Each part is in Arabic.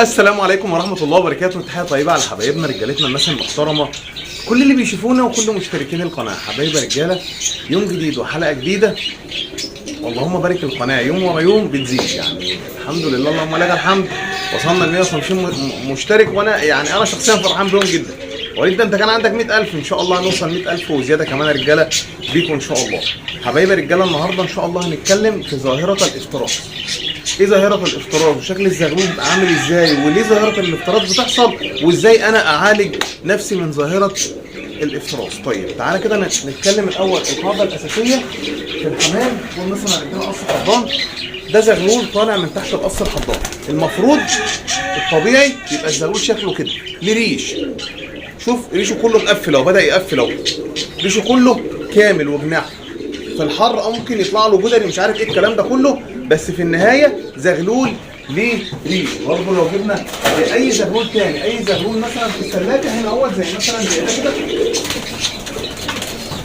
السلام عليكم ورحمة الله وبركاته. تحية طيبة على حبايبنا رجالتنا الناس المحترمة، كل اللي بيشوفونا وكل مشتركين القناة. حبايبي رجالة، يوم جديد وحلقة جديدة، اللهم بارك القناة يوم ورا يوم بتزيد، يعني الحمد لله اللهم لك الحمد. وصلنا ل 150 مشترك، وانا يعني انا شخصيا فرحان بيهم جدا. وليد انت كان عندك 100,000، ان شاء الله هنوصل 100,000 وزيادة كمان يا رجالة بيكم ان شاء الله. حبايبي رجالة، النهارده ان شاء الله هنتكلم في ظاهرة الافتراس. ايه ظاهرة الافتراس وشكل الزغلول بيبقى عامل ازاي، وليه ظاهرة الافتراس بتحصل، وازاي انا اعالج نفسي من ظاهرة الافتراس. طيب تعالى كده نتكلم الاول القاعدة الاساسية في الحمام. نقول مثلا عندنا قص حضان، ده زغلول طالع من تحت القص الحضان. المفروض الطبيعي يبقى الزغلول شكله كده، ليه ريش. شوف ريشه كله مقفل اهو، بدأ يقفل اهو، ريشه كله كامل وجناحه. في الحر ممكن يطلع له جدري مش عارف ايه الكلام ده كله، بس في النهايه زغلول ليه ريش. برضه لو جبنا اي زغلول تاني، اي زغلول مثلا في الثلاجه هنا اهوت، زي مثلا زي ده كده،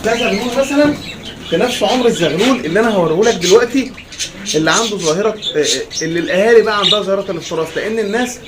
ده زغلول مثلا في نفس عمر الزغلول اللي انا هوريه لك دلوقتي، اللي عنده ظاهره، اللي الاهالي بقى عندها ظاهره الافتراس. لان الناس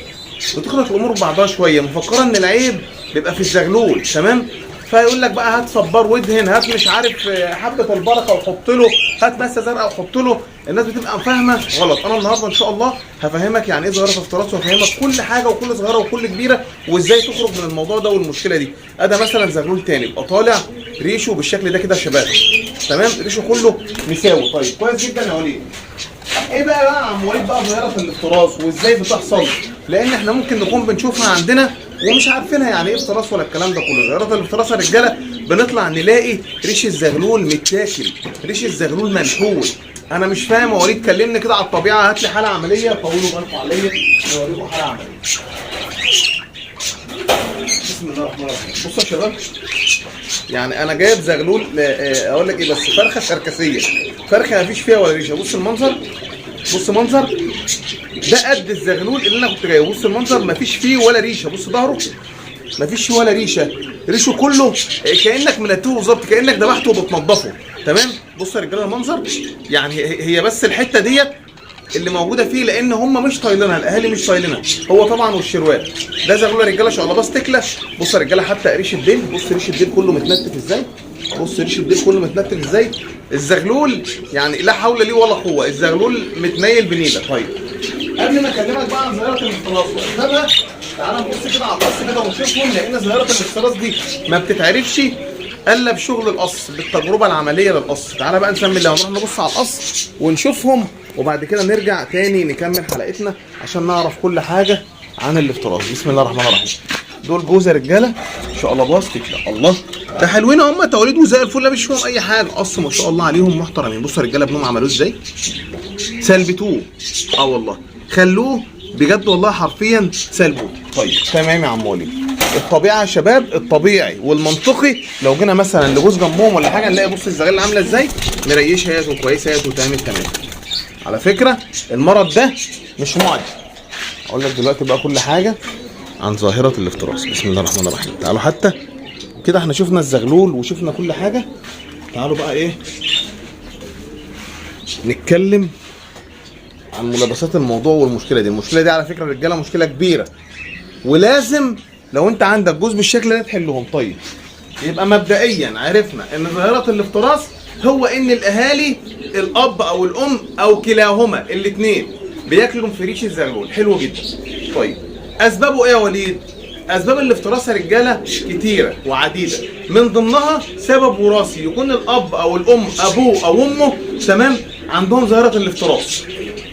بتخلط الامور ببعضها شويه، مفكره ان العيب بيبقى في الزغلول، تمام؟ فيقول لك بقى هات صبار وادهن، هات مش عارف حبه البركه وحط له، هات مسه زرقاء وحط له. الناس بتبقى فاهمه غلط. انا النهارده ان شاء الله هفهمك يعني ايه ظاهره الافتراس، وهفهمك كل حاجه وكل صغيره وكل كبيره، وازاي تخرج من الموضوع ده والمشكله دي. ادي مثلا زغلول تاني يبقى طالع ريشه بالشكل ده كده شباب، تمام؟ ريشه كله مساوي. طيب كويس جدا يا وليد. ايه بقى يا عم وليد بقى ظاهره الافتراس وازاي بتحصل؟ لان احنا ممكن نكون بنشوفها عندنا ومش عارفينها يعني ايه افتراس ولا الكلام ده كله. ظاهره الافتراس يا رجاله بنطلع نلاقي ريش الزغلول متاكل، ريش الزغلول منحول. انا مش فاهم يا وليد، كلمني كده على الطبيعه، هات لي حاله عمليه، طولوا بالكم عليا نوريكم حاله عمليه. بسم الله الرحمن الرحيم. بصوا يا شباب، يعني انا جايب زغلول، اقول لك ايه، بس فرخه شركسيه، فرخه مفيش فيها ولا ريشه. بص المنظر، بص منظر، ده قد الزغلول اللي انا كنت جايبه. بص المنظر، مفيش فيه ولا ريشه. بص ظهره مفيش فيه ولا ريشه، ريشه كله كانك منتهه بالظبط، كانك ذبحته وبتنضفه، تمام؟ بص يا رجاله المنظر، يعني هي بس الحته ديت اللي موجوده فيه، لان هم مش طايلينها، الاهالي مش طايلينها. هو طبعا والشروال. ده زغلول يا رجاله شقلباص تكله. بص يا رجاله حتى ريش الديل، بص ريش الديل كله متنتف ازاي، بص ريش الديل كله متنتف ازاي. الزغلول يعني لا حول لي ولا قوه، الزغلول متنيل بنيله. طيب قبل ما اكلمك بقى عن ظاهره الافتراس واسبابها، تعالى نبص كده على القص كده ونشوفهم، لان ظاهره الافتراس دي ما بتتعرفش الا بشغل القص، بالتجربه العمليه للقص. تعالى بقى نسمي الله ونروح نبص على القص ونشوفهم، وبعد كده نرجع تاني نكمل حلقتنا عشان نعرف كل حاجه عن الافتراس. بسم الله الرحمن الرحيم. دول جوز يا رجاله ان شاء الله باص كده، الله ده حلوين هم، توليد وزي الفل، مش فيهم اي حاجه. قص ما شاء الله عليهم محترمين. بصوا يا رجاله ابنهم عملوه ازاي، سلبتوه، والله خلوه بجد والله حرفيا سلبوه. طيب تمام يا عم وليد. الطبيعه يا شباب، الطبيعي والمنطقي لو جينا مثلا لجوز جنبهم ولا حاجه، نلاقي بص الزغال عامله ازاي، مريشه اهيت وكويسه اهيت وتمام التمام. على فكره المرض ده مش معدي. اقول لك دلوقتي بقى كل حاجه عن ظاهره الافتراس. بسم الله الرحمن الرحيم. تعالوا حتى كده احنا شفنا الزغلول وشفنا كل حاجه، تعالوا بقى ايه نتكلم عن ملابسات الموضوع والمشكله دي. المشكله دي على فكره الرجاله مشكله كبيره، ولازم لو انت عندك جوز بالشكل ده تحلهم. طيب يبقى مبدئيا عرفنا ان ظاهره الافتراس هو ان الاهالي، الاب او الام او كلاهما الاثنين بياكلوا في ريش الزغلول. حلو جدا. طيب اسبابه ايه يا وليد؟ اسباب الافتراس يا رجاله كتيره وعديده، من ضمنها سبب وراثي، يكون الاب او الام ابوه او امه تمام عندهم ظاهره الافتراس.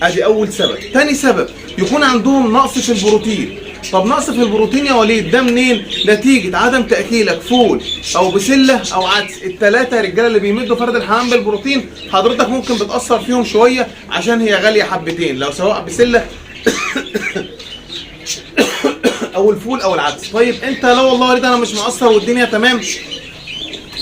ادي اول سبب. تاني سبب يكون عندهم نقص في البروتين. طب نقص في البروتين يا وليد ده منين؟ نتيجه عدم تاكيلك فول او بسله او عدس. الثلاثه يا رجاله اللي بيمدوا فرد الحمام بالبروتين حضرتك ممكن بتاثر فيهم شويه عشان هي غاليه حبتين، لو سواء بسله او الفول او العدس. طيب انت لا والله يا وليد انا مش مقصر والدنيا تمام.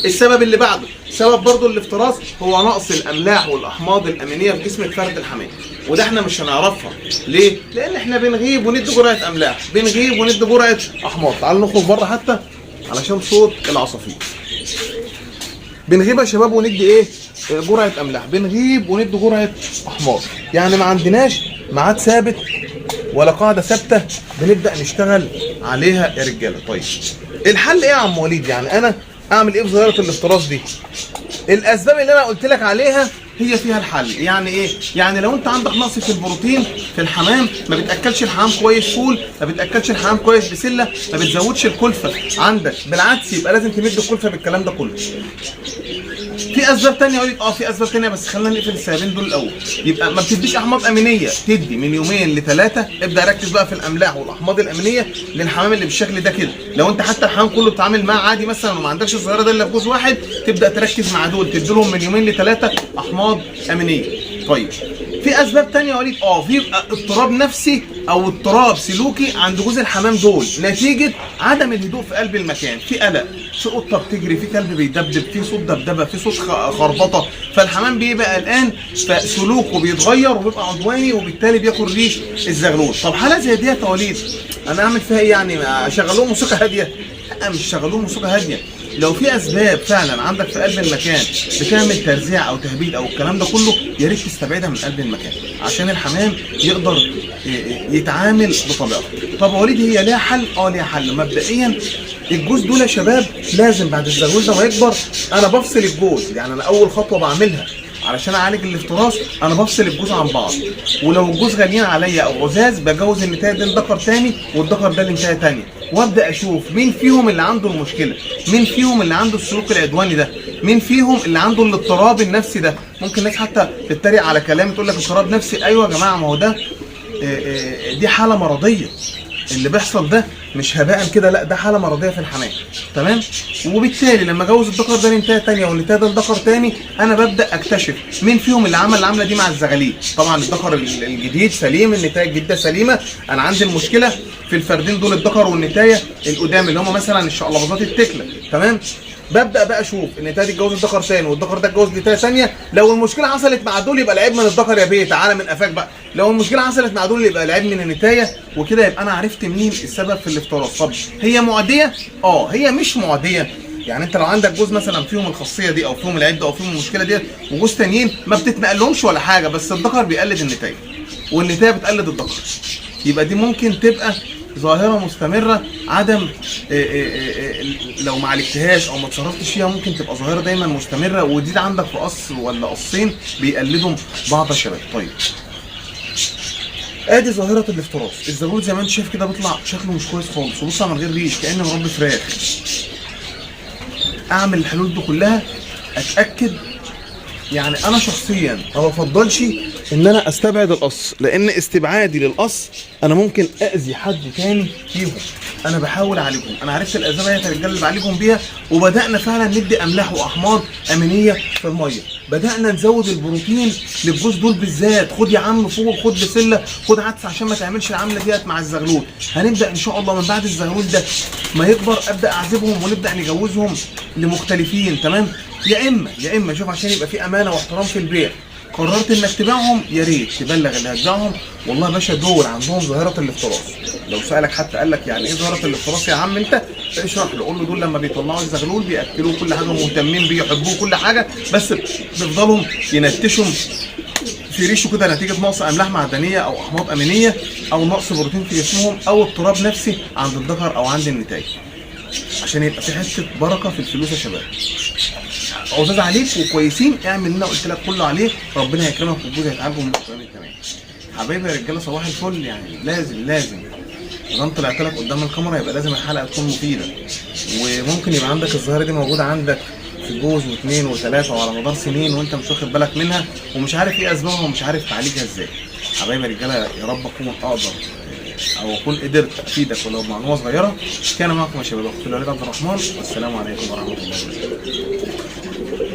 السبب اللي بعده سبب برضو الافتراس هو نقص الاملاح والاحماض الامينيه في جسم فرد الحمام، وده احنا مش هنعرفها. ليه؟ لان احنا بنغيب وندي جرعه املاح، بنغيب وندي جرعه احماض. تعالوا نخرج بره حتى علشان صوت العصافير. بنغيب يا شباب وندي ايه؟ جرعه املاح، بنغيب وندي جرعه احماض. يعني ما عندناش ميعاد ثابت ولا قاعده ثابته بنبدا نشتغل عليها يا رجاله. طيب الحل ايه يا عم وليد؟ يعني انا اعمل ايه في ظاهره الافتراس دي؟ الاسباب اللي انا قلت لك عليها هي فيها الحل. يعني ايه؟ يعني لو انت عندك نقص في البروتين في الحمام، ما بتاكلش الحمام كويس فول، ما بتاكلش الحمام كويس بسله، ما بتزودش الكلفه عندك، بالعكس يبقى لازم تمد الكلفه بالكلام ده كله. في اسباب ثانيه اقول لك في اسباب ثانيه، بس خلينا نقفل السببين دول الاول. يبقى ما بتديش احماض امينيه، تدي من يومين ل3. ابدا ركز بقى في الاملاح والاحماض الامينيه للحمام اللي بالشكل ده كده. لو انت حتى الحمام كله بتتعامل معاه عادي مثلا وما عندكش الظاهره ده الا في جوز واحد، تبدا تركز مع دول، تدي لهم من يومين ل3 احماض امينيه. طيب في اسباب ثانيه يا وليد، في اضطراب نفسي او اضطراب سلوكي عند جوز الحمام دول نتيجه عدم الهدوء في قلب المكان، في قلق، في قطه بتجري، في كلب بيدبدب، في صوت دبدبه، في صوت خربطه، فالحمام بيبقى قلقان، فسلوكه بيتغير وبيبقى عدواني وبالتالي بياكل ريش الزغلول. طب حاله زي ديت يا وليد انا اعمل فيها ايه؟ يعني اشغلهم موسيقى هاديه؟ لا مش شغلوهم موسيقى هاديه. لو في اسباب فعلا عندك في قلب المكان بتعمل ترزيع او تهبيد او الكلام ده كله، يا ريت تستبعدها من قلب المكان عشان الحمام يقدر يتعامل بطبيعته. طب يا وليد هي ليها حل؟ ليها حل. مبدئيا الجوز دول يا شباب لازم بعد الزغلول ده ما يكبر انا بفصل الجوز. يعني انا اول خطوه بعملها علشان اعالج الافتراس انا بفصل الجوز عن بعض، ولو الجوز غاليين عليا او عزاز بجوز النتايه ده لذكر تاني والذكر ده لنتايه تانيه، وابدا اشوف مين فيهم اللي عنده المشكله، مين فيهم اللي عنده السلوك العدواني ده، مين فيهم اللي عنده الاضطراب النفسي ده. ممكن ناس حتى تتريق على كلامي تقول لك اضطراب نفسي. ايوه يا جماعه ما هو ده دي حاله مرضيه، اللي بيحصل ده مش هباء كده، لا ده حاله مرضيه في الحمام. تمام؟ وبالتالي لما اجوز الذكر ده لنتايه ثانيه والنتايه ده لذكر ثاني انا ببدا اكتشف مين فيهم اللي عمل العمله دي مع الزغاليل. طبعا الذكر الجديد سليم، النتايه الجديده سليمه، انا عندي المشكله في الفردين دول الذكر والنتايه القدام اللي هم مثلا الشقلباظات التكله. تمام؟ ببدا بقى اشوف النتايه دي اتجوز الذكر ثاني والذكر ده اتجوز نتايه ثانيه. لو المشكله حصلت مع دول يبقى العيب من الذكر يا بيه، تعالى من قفاك بقى. لو المشكله حصلت مع دول يبقى العيب من النتايه، وكده يبقى انا عرفت مين السبب في الافتراس. طب هي معديه؟ هي مش معديه. يعني انت لو عندك جوز مثلا فيهم الخاصيه دي او فيهم العيب ده او فيهم المشكله ديت وجوز تانيين ما بتتنقلهمش ولا حاجه، بس الذكر بيقلد النتايه والنتايه بتقلد الذكر، يبقى دي ممكن تبقى ظاهره مستمره. عدم لو ما عالجتهاش او ما اتصرفتش فيها ممكن تبقى ظاهره دايما مستمره، ودي عندك في قص ولا قصين بيقلدهم بعض الشباب. طيب ادي ظاهره الافتراس. الزغلول زي ما انت شايف كده بيطلع شكله مش كويس خالص وبيطلع من غير ريش كانه مربي فراخ. اعمل الحلول دي كلها اتاكد. يعني انا شخصيا ما بفضلش ان انا استبعد القص، لان استبعادي للقص انا ممكن اذي حد تاني فيهم. انا بحاول اعالجهم، انا عرفت الاسباب يا رجاله اللي بعالجهم بيها، وبدانا فعلا ندي املاح واحماض امينيه في الميه، بدانا نزود البروتين للجوز دول بالذات. خد يا عم فول، خد بسله، خد عدس عشان ما تعملش العمله ديت مع الزغلول. هنبدا ان شاء الله من بعد الزغلول ده ما يكبر ابدا اعذبهم ونبدا نجوزهم لمختلفين. تمام؟ يا اما شوف عشان يبقى في امانه واحترام في البيع، قررت انك تبيعهم يا ريت تبلغ اللي هتبيعهم والله يا باشا دول عندهم ظاهره الافتراس. لو سالك حتى قال لك يعني ايه ظاهره الافتراس يا عم انت، اشرح له، قول له دول لما بيطلعوا الزغلول بياكلوه كل حاجه، مهتمين بيه، يحبوه كل حاجه، بس بيفضلوا ينتشهم في ريشه كده نتيجه نقص املاح معدنيه او احماض امينيه او نقص بروتين في جسمهم او اضطراب نفسي عند الذكر او عند النتايه. عشان يبقى في حته بركه في الفلوس يا شباب. عزاز عليك وكويسين، اعمل اللي انا قلت لك كله عليه، ربنا يكرمك والجوز هيتعالجوا من الكلام كمان. حبايبي يا رجاله صباح الفل. يعني لازم انا طلعت لك قدام الكاميرا يبقى لازم الحلقه تكون مفيده، وممكن يبقى عندك الظاهره دي موجوده عندك في جوز واثنين وثلاثه وعلى مدار سنين وانت مش واخد بالك منها ومش عارف ايه اسبابها ومش عارف تعالجها ازاي. حبايبي يا رجاله يا رب اكون اقدر او اكون قدرت افيدك ولو بمعلومه صغيره. كان معكم يا شباب اخوكم وليد عبد الرحمن، والسلام عليكم ورحمه الله وبركاته.